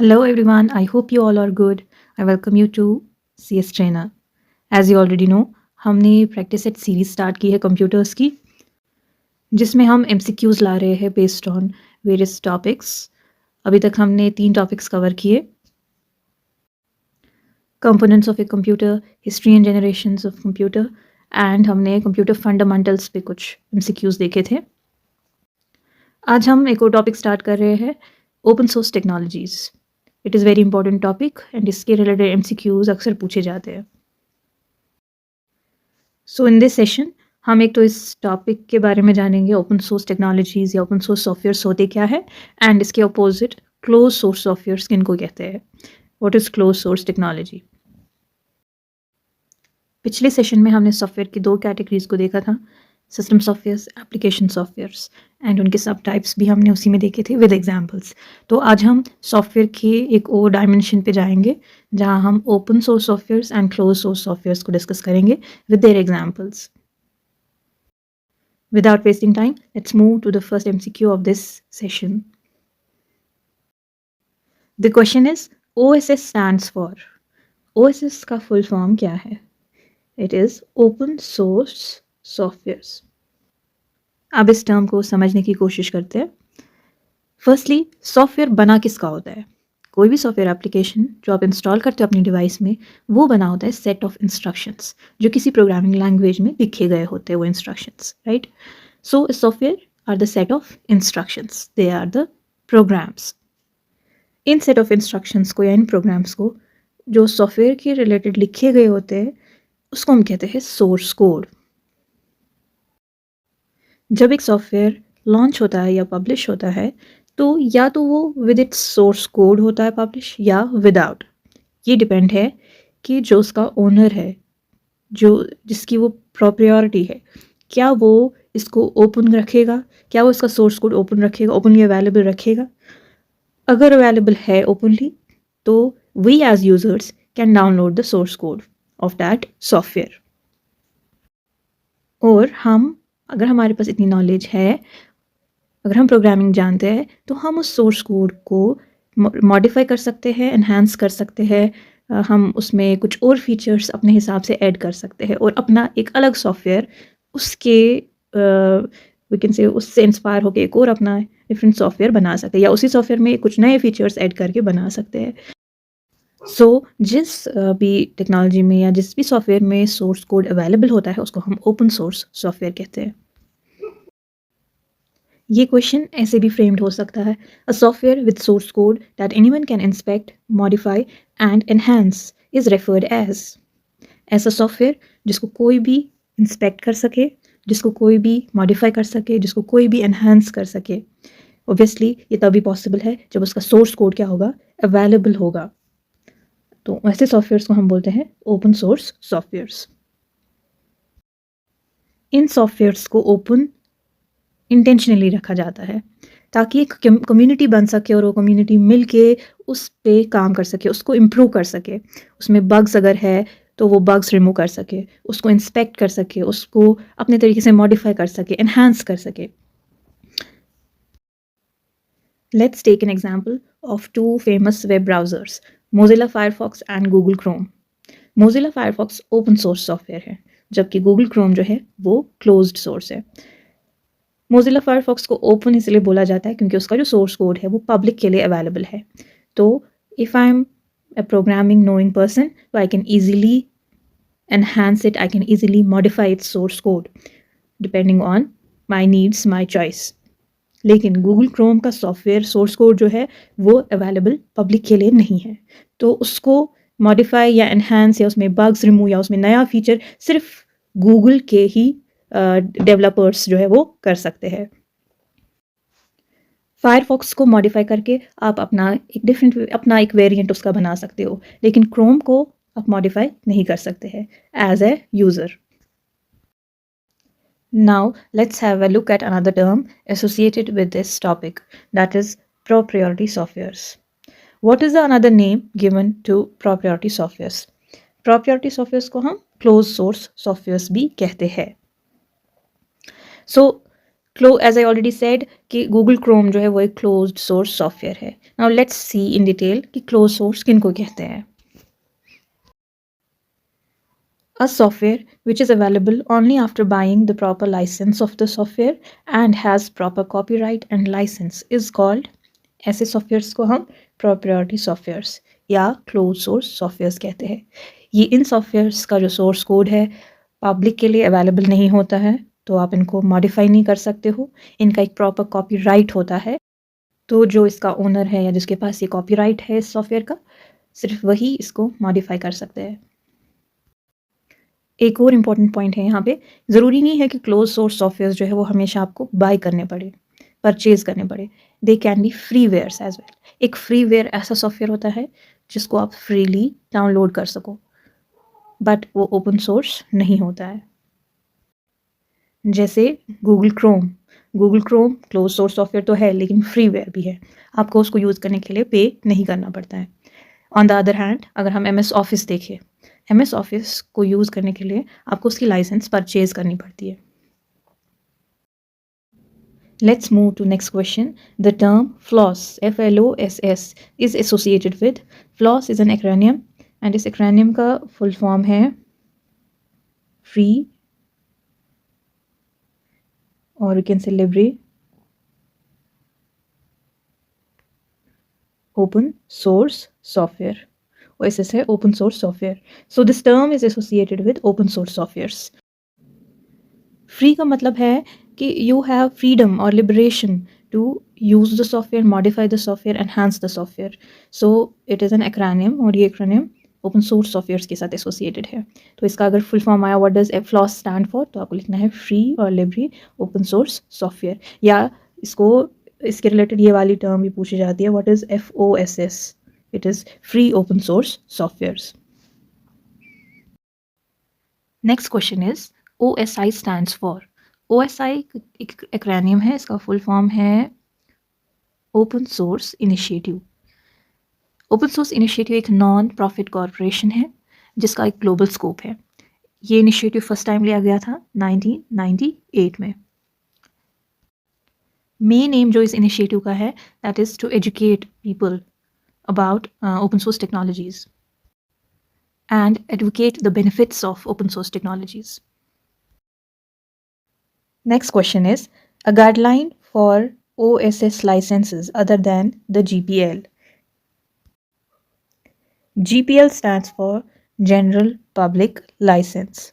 Hello everyone, I hope you all are good. I welcome you to CS Trainer. As you already know, हमने practice set series start की है computers की, जिसमें हम MCQs ला रहे हैं बेस्ड ऑन वेरियस टॉपिक्स। अभी तक हमने 3 टॉपिक्स कवर किए, components of a computer, history and generations of computer and हमने कंप्यूटर फंडामेंटल्स पे कुछ MCQs देखे थे। आज हम एक और टॉपिक स्टार्ट कर रहे हैं, open source technologies. It is very important topic and इसके रिलेटेड MCQs अक्सर पूछे जाते हैं। सो इन दिस सेशन हम एक तो इस टॉपिक के बारे में जानेंगे, ओपन सोर्स टेक्नोलॉजीज़ या ओपन सोर्स सॉफ्टवेयर्स होते क्या है, एंड इसके अपोजिट क्लोज सोर्स सॉफ्टवेयर्स किनको कहते हैं, what is close source technology. पिछले सेशन में हमने सॉफ्टवेयर की 2 कैटेगरीज को देखा था, system softwares, application softwares, and उनके सब टाइप्स भी हमने उसी में देखे थे विद एग्जांपल्स। तो आज हम सॉफ्टवेयर के एक और डायमेंशन पे जाएंगे, जहां हम open source softwares and close source softwares को डिस्कस करेंगे with their examples. Without wasting time, let's move to the first MCQ of this session. The question is, OSS stands for. OSS का full form क्या है? It is Open Source Softwares. अब इस term को समझने की कोशिश करते हैं। फर्स्टली, सॉफ्टवेयर बना किसका होता है? कोई भी सॉफ्टवेयर एप्लीकेशन जो आप इंस्टॉल करते हो अपनी डिवाइस में, वो बना होता है सेट ऑफ इंस्ट्रक्शंस, जो किसी प्रोग्रामिंग लैंग्वेज में लिखे गए होते हैं वो instructions, right? So software are the set of instructions, they are the programs. इन सेट ऑफ इंस्ट्रक्शंस को या इन प्रोग्राम्स को जो सॉफ्टवेयर के रिलेटेड लिखे गए होते हैं, उसको हम कहते हैं सोर्स कोड। जब एक सॉफ्टवेयर लॉन्च होता है या पब्लिश होता है, तो या तो वो विद इट्स सोर्स कोड होता है पब्लिश या विदाउट। ये डिपेंड है कि जो उसका ओनर है, जो जिसकी वो प्रॉप्रियॉरिटी है, क्या वो इसको ओपन रखेगा, क्या वो इसका सोर्स कोड ओपन रखेगा, ओपनली अवेलेबल रखेगा। अगर अवेलेबल है ओपनली, तो we as users can download the source code of that software. और हम, अगर हमारे पास इतनी नॉलेज है, अगर हम प्रोग्रामिंग जानते हैं, तो हम उस सोर्स कोड को मॉडिफाई कर सकते हैं, एनहांस कर सकते हैं, हम उसमें कुछ और फीचर्स अपने हिसाब से ऐड कर सकते हैं और अपना एक अलग सॉफ्टवेयर उसके वी कैन से उससे इंस्पायर होकर एक और अपना डिफरेंट सॉफ्टवेयर बना सकते हैं, या उसी सॉफ्टवेयर में कुछ नए फीचर्स ऐड करके बना सकते हैं। सो जिस भी टेक्नोलॉजी में या जिस भी सॉफ्टवेयर में सोर्स कोड अवेलेबल होता है, उसको हम ओपन सोर्स सॉफ्टवेयर कहते हैं। ये क्वेश्चन ऐसे भी फ्रेम्ड हो सकता है, a software with source code that anyone can inspect, modify and enhance is referred as. ऐसा सॉफ्टवेयर जिसको कोई भी इंस्पेक्ट कर सके, जिसको कोई भी मॉडिफाई कर सके, जिसको कोई भी एनहांस कर सके। ऑब्वियसली ये तभी पॉसिबल है जब उसका सोर्स कोड क्या होगा, अवेलेबल होगा। तो ऐसे सॉफ्टवेयर्स को हम बोलते हैं ओपन सोर्स सॉफ्टवेयर्स। इन सॉफ्टवेयर्स को ओपन इंटेंशनली रखा जाता है ताकि एक कम्युनिटी बन सके और वो कम्युनिटी मिल के उस पे काम कर सके, उसको इम्प्रूव कर सके। उसमें बग्स अगर है तो वो बग्स रिमूव कर सके, उसको इंस्पेक्ट कर सके, उसको अपने तरीके से मॉडिफाई कर सके, एनहांस कर सके। Let's take an example of 2 famous web browsers, Mozilla Firefox and Google Chrome. Mozilla Firefox open source software है, जबकि गूगल क्रोम जो है वो क्लोज्ड सोर्स है। मोजिला फायरफॉक्स को ओपन इसलिए बोला जाता है क्योंकि उसका जो सोर्स कोड है वो पब्लिक के लिए अवेलेबल है। तो if I am a programming knowing person, तो I can easily enhance it, I can easily modify its source code depending on my needs, my choice. लेकिन गूगल क्रोम का software source code जो है वो available public के लिए नहीं है, तो उसको मॉडिफाई या एनहांस या उसमें बग्स रिमूव या उसमें नया फीचर सिर्फ गूगल के ही डेवलपर्स जो है वो कर सकते हैं। फायरफॉक्स को मॉडिफाई करके आप अपना एक वेरिएंट उसका बना सकते हो, लेकिन क्रोम को आप मॉडिफाई नहीं कर सकते हैं as a user. Now let's have a look at another term associated with this topic, that is proprietary softwares. What is the another name given to proprietary softwares? Proprietary softwares को हम closed source softwares भी कहते हैं। So as I already said कि Google Chrome जो है वो एक क्लोज्ड सोर्स सॉफ्टवेयर है. Now let's see in detail कि क्लोज सोर्स किनको कहते हैं. A software which is available only after buying the proper license of the software and has proper copyright and license is called. ऐसे softwares को हम proprietary softwares या closed source softwares कहते हैं. ये इन सॉफ्टवेयर्स का जो सोर्स कोड है पब्लिक के लिए अवेलेबल नहीं होता है, तो आप इनको मॉडिफाई नहीं कर सकते हो. इनका एक प्रॉपर कॉपीराइट होता है, तो जो इसका ओनर है या जिसके पास ये कॉपीराइट है इस सॉफ्टवेयर का, सिर्फ वही इसको मॉडिफाई कर सकते हैं. एक और इम्पॉर्टेंट पॉइंट है यहाँ पे, ज़रूरी नहीं है कि क्लोज सोर्स सॉफ्टवेयर जो है वो हमेशा आपको बाय करने पड़े, परचेज करने पड़े. They can be free wares as well. एक फ्री वेयर ऐसा सॉफ्टवेयर होता है जिसको आप फ्रीली डाउनलोड कर सको, बट वो ओपन सोर्स नहीं होता है. जैसे Google Chrome close source software तो है लेकिन फ्री वेयर भी है, आपको उसको यूज़ करने के लिए पे नहीं करना पड़ता है. ऑन द अदर हैंड अगर हम MS ऑफिस देखें, MS ऑफिस को यूज़ करने के लिए आपको उसकी लाइसेंस परचेज करनी पड़ती है. Let's move to next question. The term FLOSS, FLOSS, is associated with. FLOSS is an acronym and इस acronym का full form है Free, or you can say library, open source software. OSS है open source software. So this term is associated with open source softwares. Free का मतलब है कि you have freedom or liberation to use the software, modify the software, enhance the software. So it is an acronym और ये acronym open source softwares के साथ associated है. तो इसका अगर full form आया what does FLOSS stand for, तो आपको लिखना है free और library open source software. या इसको इसके related ये वाली term भी पूछी जाती है, what is FOSS? It is free open source softwares. Next question is OSI stands for. OSI एक एक्रोनिम है, इसका फुल फॉर्म है open source initiative. Open source initiative एक नॉन प्रॉफिट कॉरपोरेशन है जिसका एक ग्लोबल स्कोप है. ये इनिशिएटिव फर्स्ट टाइम लिया गया था 1998 में. मेन एम जो इस इनिशिएटिव का है that is to educate people about open source technologies and advocate the benefits of open source technologies. Next question is a guideline for OSS licenses other than the GPL. GPL stands for General Public License.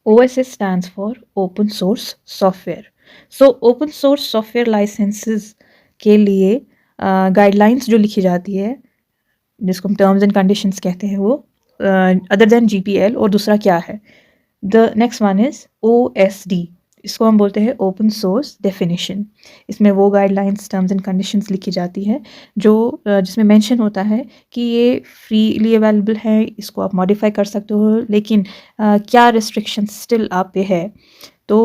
OSS stands for Open Source Software. So open source software licenses के लिए guidelines जो लिखी जाती है जिसको हम terms and conditions कहते हैं वो अदर देन GPL, और दूसरा क्या है, the next one is OSD. इसको हम बोलते हैं ओपन सोर्स डेफिनेशन. इसमें वो गाइडलाइंस टर्म्स एंड कंडीशंस लिखी जाती है जो जिसमें मेंशन होता है कि ये फ्रीली अवेलेबल है, इसको आप मॉडिफाई कर सकते हो, लेकिन क्या रिस्ट्रिक्शंस स्टिल आप पे है. तो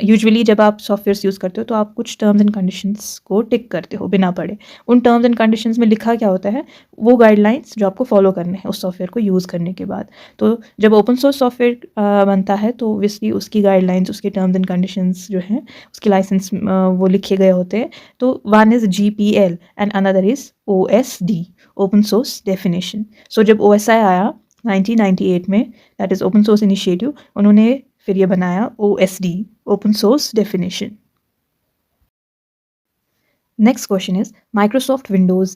यूजुअली जब आप सॉफ्टवेयर्स यूज़ करते हो तो आप कुछ टर्म्स एंड कंडीशंस को टिक करते हो बिना पढ़े. उन टर्म्स एंड कंडीशंस में लिखा क्या होता है, वो गाइडलाइंस जो आपको फॉलो करने हैं उस सॉफ्टवेयर को यूज़ करने के बाद. तो जब ओपन सोर्स सॉफ्टवेयर बनता है तो ऑब्वियसली उसकी गाइडलाइंस, उसके टर्म्स एंड कंडीशंस जो हैं, उसकी लाइसेंस वो लिखे गए होते हैं. तो one is GPL and another is OSD, open source definition. So जब OSI आया 1998 में, that is open source initiative, उन्होंने फिर ये बनाया OSD, open source definition. Next question is Microsoft Windows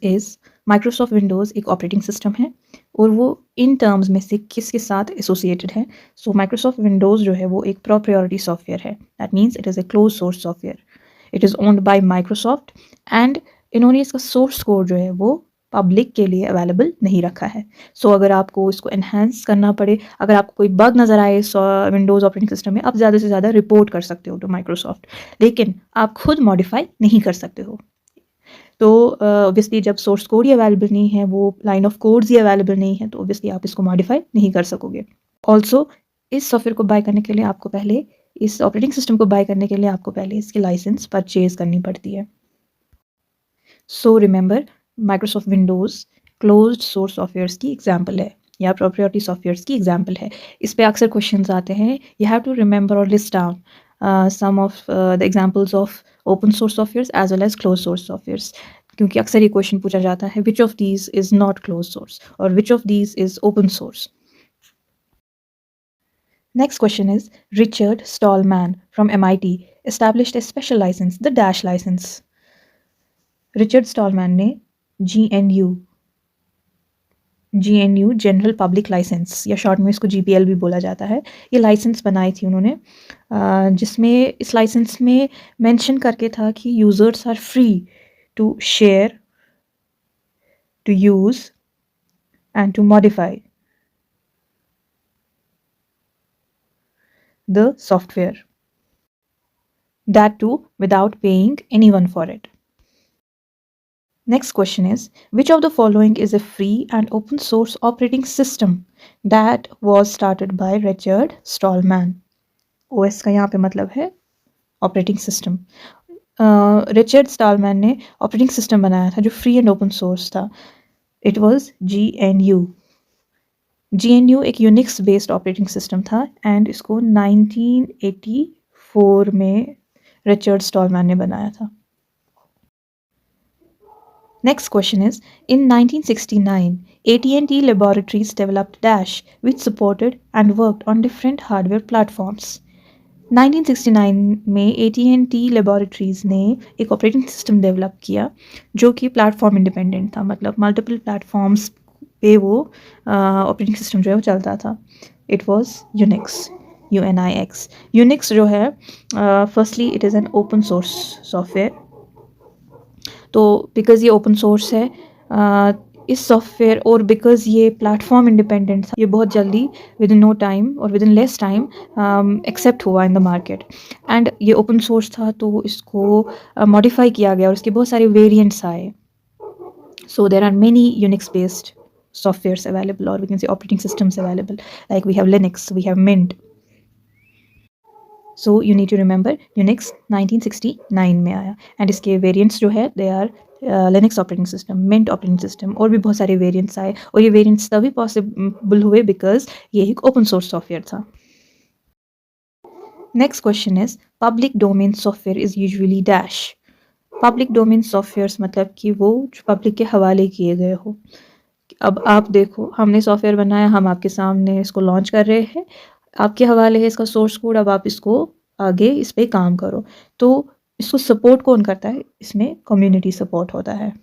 एक ऑपरेटिंग सिस्टम है और वो इन टर्म्स में से किसके साथ एसोसिएटेड है. सो माइक्रोसॉफ्ट विंडोज़ जो है वो एक प्रोप्रायोरिटी सॉफ्टवेयर है. That means it is a close source software. It is owned by Microsoft and इन्होंने इसका सोर्स कोड जो है वो पब्लिक के लिए अवेलेबल नहीं रखा है. सो अगर आपको इसको एनहांस करना पड़े, अगर आपको कोई बग नज़र आए विंडोज़ ऑपरेटिंग सिस्टम में, आप ज़्यादा से ज़्यादा रिपोर्ट कर सकते हो टू माइक्रोसॉफ्ट, लेकिन आप खुद मॉडिफाई नहीं कर सकते हो. तो ऑब्वियसली जब सोर्स कोड ही अवेलेबल नहीं है, वो line of codes he available नहीं है, तो ऑब्वियसली आप इसको मॉडिफाई नहीं कर सकोगे. ऑल्सो इस सॉफ्टवेयर को बाय करने के लिए आपको पहले, इस ऑपरेटिंग सिस्टम को बाय करने के लिए आपको पहले इसकी लाइसेंस परचेज करनी पड़ती है. So remember, Microsoft Windows closed source softwares की एग्जाम्पल है या प्रोप्रायोरिटी सॉफ्टवेयर्स की एग्जाम्पल है. इस पे अक्सर क्वेश्चंस आते हैं, यू हैव टू रिमेंबर और list down some of the examples of open source softwares as well as closed source softwares, क्योंकि अक्सर ये क्वेश्चन पूछा जाता है which of these is not closed source or which of these is open source. Next question is Richard Stallman from MIT established a special license, the Dash license. Richard Stallman ने GNU general public licence या short में इसको GPL भी बोला जाता है, ये licence बनाई थी उन्होंने, जिसमें इस लाइसेंस में मेंशन करके था कि users are free to share, to use and to modify the software, that too without paying anyone for it. Next question is, which of the following is a free and open source operating system that was started by Richard Stallman? OS का यहाँ पे मतलब है operating system. Richard Stallman ने operating system बनाया था जो free and open source था. It was GNU. GNU एक यूनिक्स बेस्ड ऑपरेटिंग सिस्टम था एंड इसको 1984 में रिचर्ड स्टॉलमैन ने बनाया था. Next question is, in 1969, AT&T Laboratories developed Dash, which supported and worked on different hardware platforms. 1969 में AT&T Laboratories ने एक ऑपरेटिंग सिस्टम डेवलप किया जो कि प्लेटफॉर्म इंडिपेंडेंट था, मतलब मल्टीपल प्लेटफॉर्म्स पे वो ऑपरेटिंग सिस्टम जो है वो चलता था. It was Unix, UNIX. Unix जो है firstly it is an open source software. तो बिकॉज़ ये ओपन सोर्स है, इस सॉफ्टवेयर और बिकॉज़ ये प्लेटफॉर्म इंडिपेंडेंट था, ये बहुत जल्दी विद इन नो टाइम और within less time accept हुआ इन द मार्केट. एंड ये ओपन सोर्स था तो इसको मॉडिफाई किया गया और इसके बहुत सारे वेरिएंट्स आए. So there are many Unix based softwares available, or we can say operating systems available, like we have Linux, we have Mint. So you need to remember Unix 1969 में आया and इसके variants जो है they are Linux operating system, Mint operating system और भी बहुत सारे variants आए और ये variants तभी possible हुए because ये एक open source software था. Next question is, public domain software is usually dash. Public domain softwares मतलब कि वो जो पब्लिक के हवाले किए गए हो. अब आप देखो, हमने सॉफ्टवेयर बनाया, हम आपके सामने इसको लॉन्च कर रहे हैं, आपके हवाले है इसका सोर्स कोड, अब आप इसको आगे इस पर काम करो. तो इसको सपोर्ट कौन करता है? इसमें कम्युनिटी सपोर्ट होता है.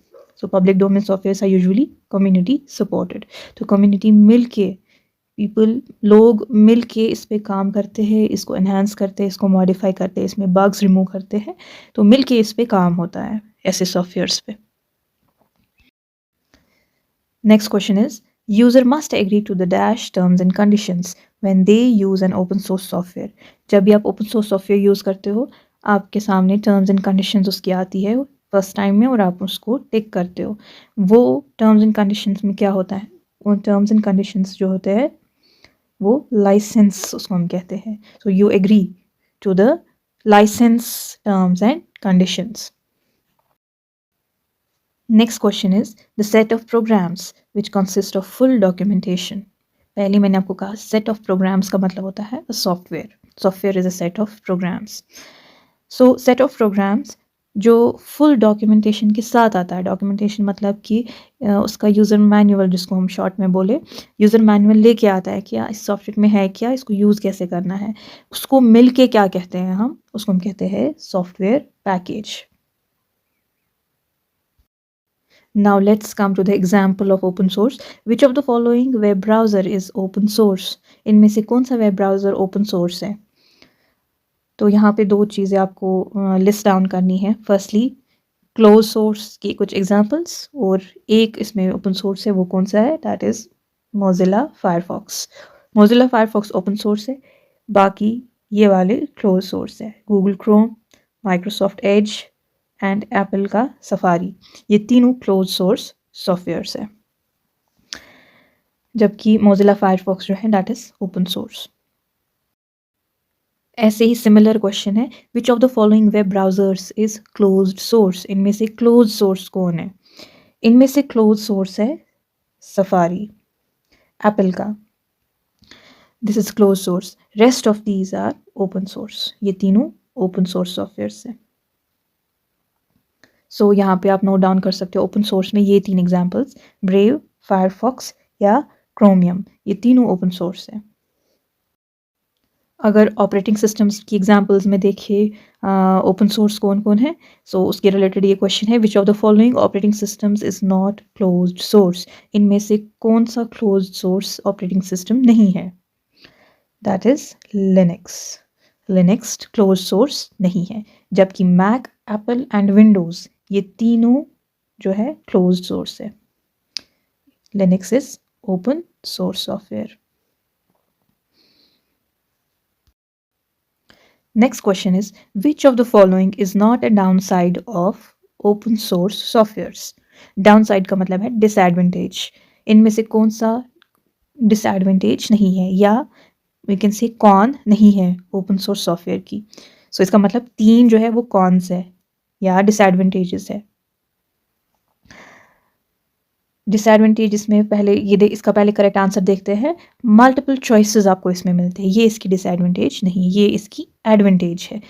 So public domain softwares are usually community supported. तो कम्युनिटी मिल के लोग मिल के इस पे काम करते हैं, इसको एनहांस करते हैं, इसको मॉडिफाई करते हैं, इसमें बग्स रिमूव करते हैं. तो मिल के इस पे काम होता है ऐसे सॉफ्टवेयर्स पे. Next question is, user must agree to the dash terms and conditions when they use an open source software. जब भी आप ओपन सोर्स सॉफ्टवेयर यूज़ करते हो, आपके सामने टर्म्स एंड कंडीशंस उसकी आती है फर्स्ट टाइम में और आप उसको टिक करते हो. वो टर्म्स एंड कंडीशंस में क्या होता है? वो टर्म्स एंड कंडीशंस जो होते हैं वो लाइसेंस उसको हम कहते हैं. So you agree to the license terms and conditions. Next question is the set of programs which consist of full documentation. पहले मैंने आपको कहा सेट ऑफ प्रोग्राम्स का मतलब होता है software. Software is a set of programs. So set of programs जो full documentation के साथ आता है. डॉक्यूमेंटेशन मतलब कि उसका यूज़र मैनुअल, जिसको हम शॉर्ट में बोले, यूज़र मैनुअल लेके आता है क्या इस सॉफ्टवेयर में है, क्या इसको यूज़ कैसे करना है, उसको मिल के क्या कहते हैं हम? उसको हम कहते हैं software package. Now let's come to the example of open source. Which of the following web browser is open source? इनमें से कौन सा वेब ब्राउज़र ओपन सोर्स है? तो यहाँ पे दो चीज़ें आपको लिस्ट डाउन करनी है. फर्स्टली क्लोज सोर्स की कुछ एग्जांपल्स और एक इसमें ओपन सोर्स है. वो कौन सा है? That is Mozilla Firefox. Mozilla Firefox open source है, बाकी ये वाले क्लोज सोर्स है. Google Chrome, Microsoft Edge and Apple का सफारी, ये तीनों क्लोज सोर्स सॉफ्टवेयर्स है, जबकि मोजिला फायरफॉक्स जो है दैट इज़ ओपन सोर्स. ऐसे ही सिमिलर क्वेश्चन है, which of the following web browsers is closed source. इनमें से क्लोज सोर्स कौन है? इनमें से क्लोज सोर्स है सफारी, एप्पल का. This is close source, rest of these are open source. ये तीनों ओपन सोर्स सॉफ्टवेयर हैं। सो यहाँ पे आप नोट डाउन कर सकते हो ओपन सोर्स में ये 3 एग्जांपल्स, ब्रेव, फायरफॉक्स या क्रोमियम, ये तीनों ओपन सोर्स है। अगर ऑपरेटिंग सिस्टम्स की एग्जांपल्स में देखिए ओपन सोर्स कौन कौन है, सो उसके रिलेटेड ये क्वेश्चन है, which of the following operating systems is not closed source. इनमें से कौन सा क्लोज्ड सोर्स ऑपरेटिंग सिस्टम नहीं है? That is Linux. Linux close source नहीं है, जबकि मैक, एप्पल एंड विंडोज ये तीनों जो है क्लोज्ड सोर्स है। Linux is open source software. Next question is, which of the following is not a downside of open source softwares? Downside का मतलब है disadvantage. इनमें से कौन सा disadvantage नहीं है, या we can say con नहीं है open source software की. So इसका मतलब 3 जो है वो cons है या disadvantages है. डिसएडवांटेज इसमें पहले इसका पहले करेक्ट आंसर देखते हैं। मल्टीपल चॉइसेस आपको इसमें मिलते हैं, ये इसकी डिसएडवांटेज नहीं, ये इसकी एडवांटेज है।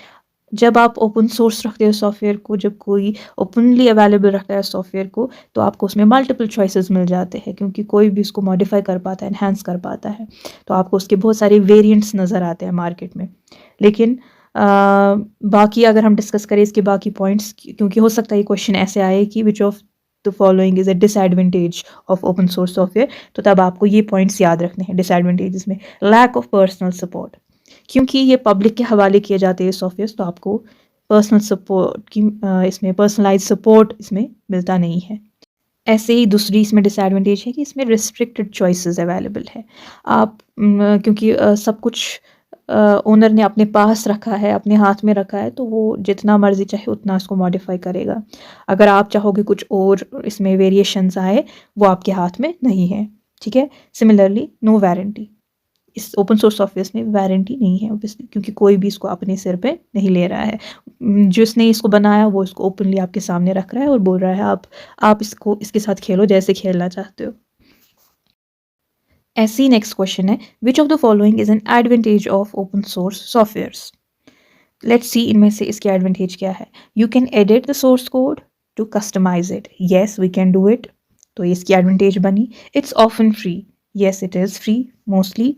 जब आप ओपन सोर्स रखते हो सॉफ्टवेयर को, जब कोई ओपनली अवेलेबल रखता है सॉफ्टवेयर को, तो आपको उसमें मल्टीपल चॉइसेस मिल जाते हैं, क्योंकि कोई भी उसको मॉडिफाई कर पाता है, एनहांस कर पाता है, तो आपको उसके बहुत सारे वेरिएंट्स नज़र आते हैं मार्केट में। लेकिन बाकी अगर हम डिस्कस करें इसके बाकी पॉइंट्स, क्योंकि हो सकता है ये क्वेश्चन ऐसे आए कि विच of the following is a disadvantage of open source software, तो तब आपको ये पॉइंट्स याद रखने हैं डिसएडवांटेजेस में। लैक ऑफ पर्सनल सपोर्ट, क्योंकि ये पब्लिक के हवाले किए जाते हैं सॉफ्टवेयर, तो आपको पर्सनल सपोर्ट की इसमें पर्सनलाइज सपोर्ट इसमें मिलता नहीं है। ऐसे ही दूसरी इसमें डिसएडवांटेज है कि इसमें रिस्ट्रिक्टेड चॉइसेस अवेलेबल है। आप क्योंकि सब कुछ ओनर ने अपने पास रखा है, अपने हाथ में रखा है, तो वो जितना मर्जी चाहे उतना उसको मॉडिफाई करेगा। अगर आप चाहोगे कुछ और इसमें वेरिएशंस आए, वो आपके हाथ में नहीं है। ठीक है। सिमिलरली नो वारंटी, इस ओपन सोर्स सॉफ्टवेयर में वारंटी नहीं है ऑब्वियसली, क्योंकि कोई भी इसको अपने सिर पे नहीं ले रहा है। जिसने इसको बनाया वो इसको ओपनली आपके सामने रख रहा है और बोल रहा है आप इसको इसके साथ खेलो जैसे खेलना चाहते हो। ऐसे ही नेक्स्ट क्वेश्चन है, which of the following is an advantage of open source softwares. Let's see इनमें से इसके एडवांटेज क्या है। You can edit the source code to customize it, yes we can do it, तो इसकी एडवांटेज बनी। It's often free, yes it is free mostly.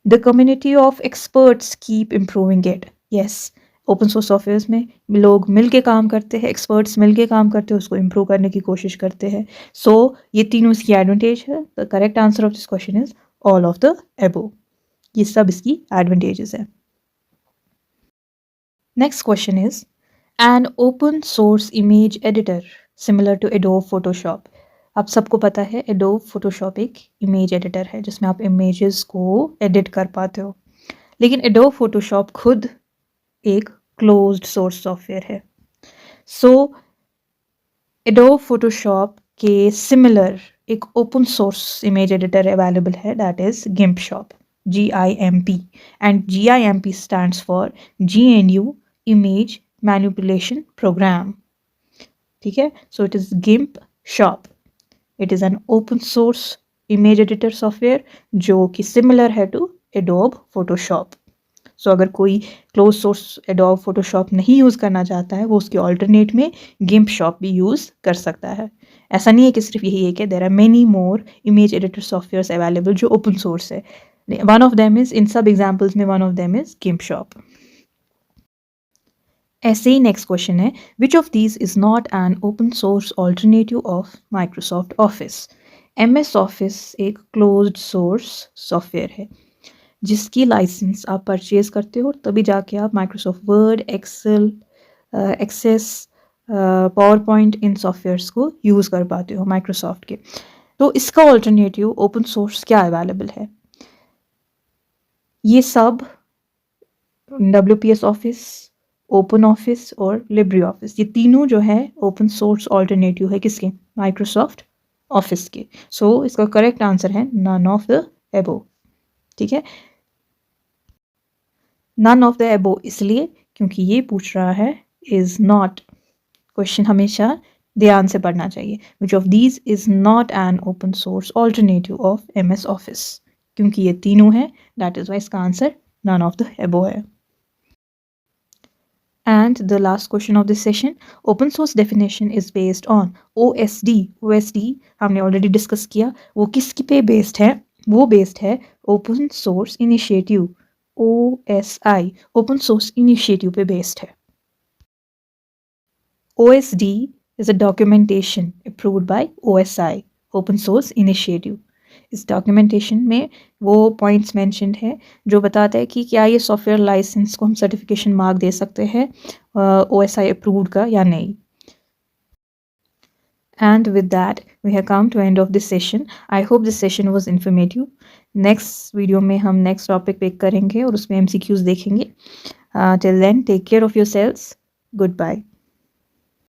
The community of experts keep improving it, yes open source software में लोग मिल के काम करते हैं, experts मिल के काम करते हैं, उसको इम्प्रूव करने की कोशिश करते हैं। सो ये तीनों इसकी एडवांटेज है। The correct answer of this question is all of the above, ये सब इसकी एडवांटेजेस है। Next question is, an open source image editor similar to Adobe Photoshop. आप सबको पता है एडोब फोटोशॉप एक इमेज एडिटर है जिसमें आप इमेजेस को एडिट कर पाते हो, लेकिन एडोब फोटोशॉप खुद एक क्लोज्ड सोर्स सॉफ्टवेयर है। सो एडोब फोटोशॉप के सिमिलर एक open source image editor available है, that is GIMP shop, GIMP, and GIMP stands for GNU image manipulation program. ठीक है, so it is GIMP shop, it is an open source image editor software जो कि similar है to Adobe Photoshop. सो अगर कोई close source adobe Photoshop नहीं use करना चाहता है, वो उसके ऑल्टरनेट में गिम्प शॉप भी यूज़ कर सकता है। ऐसा नहीं है कि सिर्फ यही है कि there are many more image editor softwares available जो ओपन सोर्स है। वन ऑफ देम इज, इन सब एग्जाम्पल्स में one of them is GIMP shop. ऐसे ही नेक्स्ट क्वेश्चन है, which of these is not an open source alternative of Microsoft Office. MS Office एक closed source software है जिसकी लाइसेंस आप परचेज करते हो, तभी जाके आप Microsoft Word, Excel, Access, PowerPoint इन सॉफ्टवेयर्स को यूज़ कर पाते हो माइक्रोसॉफ्ट के। तो इसका ऑल्टरनेटिव ओपन सोर्स क्या अवेलेबल है? ये सब WPS ऑफिस, ओपन ऑफिस और लिब्रे ऑफिस, ये तीनों जो है ओपन सोर्स ऑल्टरनेटिव है किसके? माइक्रोसॉफ्ट ऑफिस के। सो इसका करेक्ट आंसर है नन ऑफ द एबो। ठीक है, नन ऑफ द एबो इसलिए क्योंकि ये पूछ रहा है इज नॉट। क्वेश्चन हमेशा ध्यान से पढ़ना चाहिए। Which of these is not an open source alternative of MS Office. क्योंकि ये तीनों हैं, दैट इज़ वाई इसका answer none of the above है। And the last question of this session, open source definition is based on OSD. OSD हमने already discuss किया, वो किसकी पे based है? वो based है Open Source Initiative, OSI, Open Source Initiative पे based है। OSD is a documentation approved by OSI, Open Source Initiative. इस डॉक्यूमेंटेशन में वो पॉइंट्स मेंशन्ड है जो बताता है कि क्या ये सॉफ्टवेयर लाइसेंस को हम सर्टिफिकेशन मार्क दे सकते हैं OSI अप्रूव्ड का या नहीं। And with that, we have come to end of this session. I hope this session was informative. Next video में हम next topic pick करेंगे और उसमें MCQs देखेंगे. Till then, take care of yourselves. Goodbye.